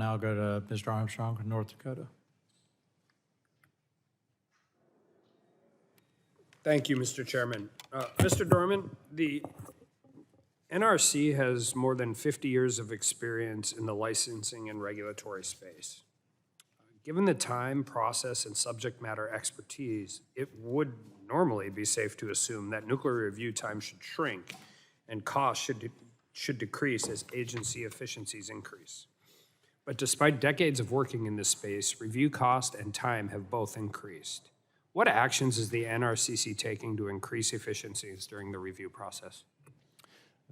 now go to Mr. Armstrong from North Dakota. Thank you, Mr. Chairman. Mr. Dorman, the NRC has more than 50 years of experience in the licensing and regulatory space. Given the time, process, and subject matter expertise, it would normally be safe to assume that nuclear review time should shrink and costs should decrease as agency efficiencies increase. But despite decades of working in this space, review cost and time have both increased. What actions is the NRCC taking to increase efficiencies during the review process?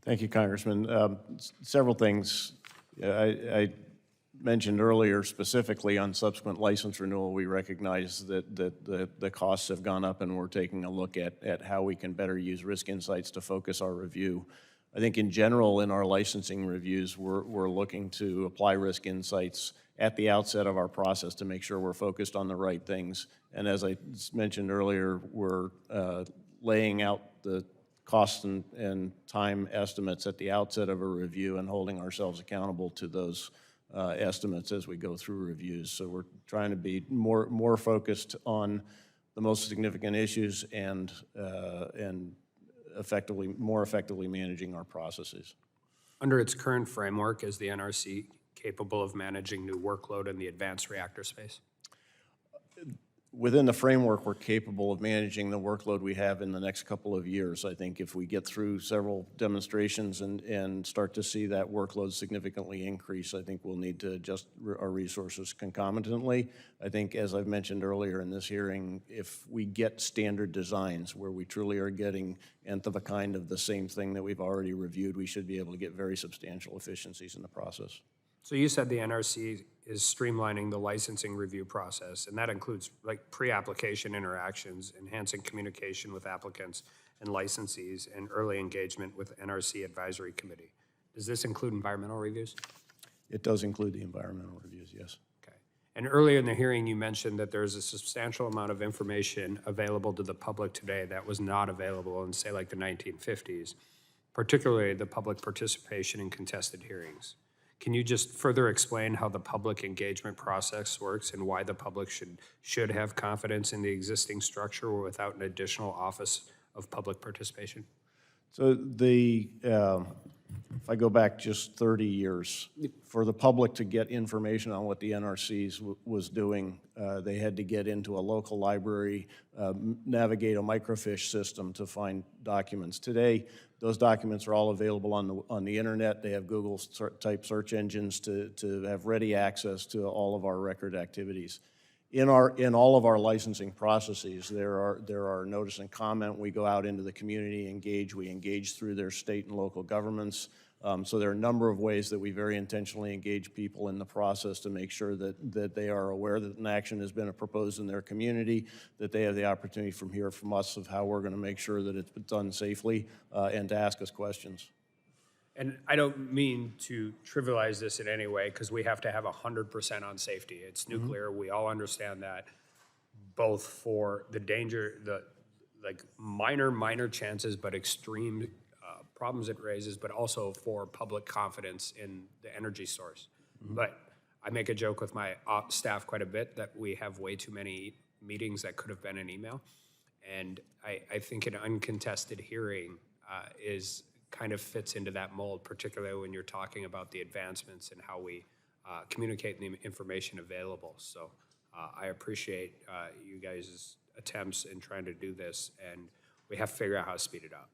Thank you, Congressman. Several things. I mentioned earlier, specifically on subsequent license renewal, we recognize that the costs have gone up, and we're taking a look at how we can better use risk insights to focus our review. I think in general, in our licensing reviews, we're looking to apply risk insights at the outset of our process to make sure we're focused on the right things. And as I mentioned earlier, we're laying out the cost and time estimates at the outset of a review and holding ourselves accountable to those estimates as we go through reviews. So we're trying to be more focused on the most significant issues and more effectively managing our processes. Under its current framework, is the NRC capable of managing new workload in the advanced reactor space? Within the framework, we're capable of managing the workload we have in the next couple of years. I think if we get through several demonstrations and start to see that workload significantly increase, I think we'll need to adjust our resources concomitantly. I think, as I've mentioned earlier in this hearing, if we get standard designs where we truly are getting nth of a kind of the same thing that we've already reviewed, we should be able to get very substantial efficiencies in the process. So you said the NRC is streamlining the licensing review process, and that includes like pre-application interactions, enhancing communication with applicants and licensees, and early engagement with NRC Advisory Committee. Does this include environmental reviews? It does include the environmental reviews, yes. Okay. And earlier in the hearing, you mentioned that there's a substantial amount of information available to the public today that was not available in, say, like the 1950s, particularly the public participation in contested hearings. Can you just further explain how the public engagement process works and why the public should have confidence in the existing structure without an additional Office of Public Participation? So if I go back just 30 years, for the public to get information on what the NRC was doing, they had to get into a local library, navigate a microfiche system to find documents. Today, those documents are all available on the internet. They have Google-type search engines to have ready access to all of our record activities. In all of our licensing processes, there are notice and comment. We go out into the community, we engage through their state and local governments. So there are a number of ways that we very intentionally engage people in the process to make sure that they are aware that an action has been proposed in their community, that they have the opportunity from us of how we're going to make sure that it's done safely, and to ask us questions. And I don't mean to trivialize this in any way, because we have to have 100% on safety. It's nuclear. We all understand that, both for the danger, the like minor chances, but extreme problems it raises, but also for public confidence in the energy source. But I make a joke with my staff quite a bit that we have way too many meetings that could have been an email. And I think an uncontested hearing kind of fits into that mold, particularly when you're talking about the advancements and how we communicate the information available. So I appreciate you guys' attempts in trying to do this, and we have to figure out how to speed it up.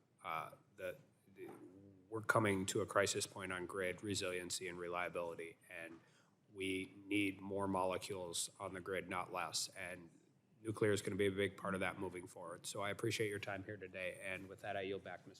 We're coming to a crisis point on grid resiliency and reliability, and we need more molecules on the grid, not less. And nuclear is going to be a big part of that moving forward. So I appreciate your time here today. And with that, I yield back, Mr.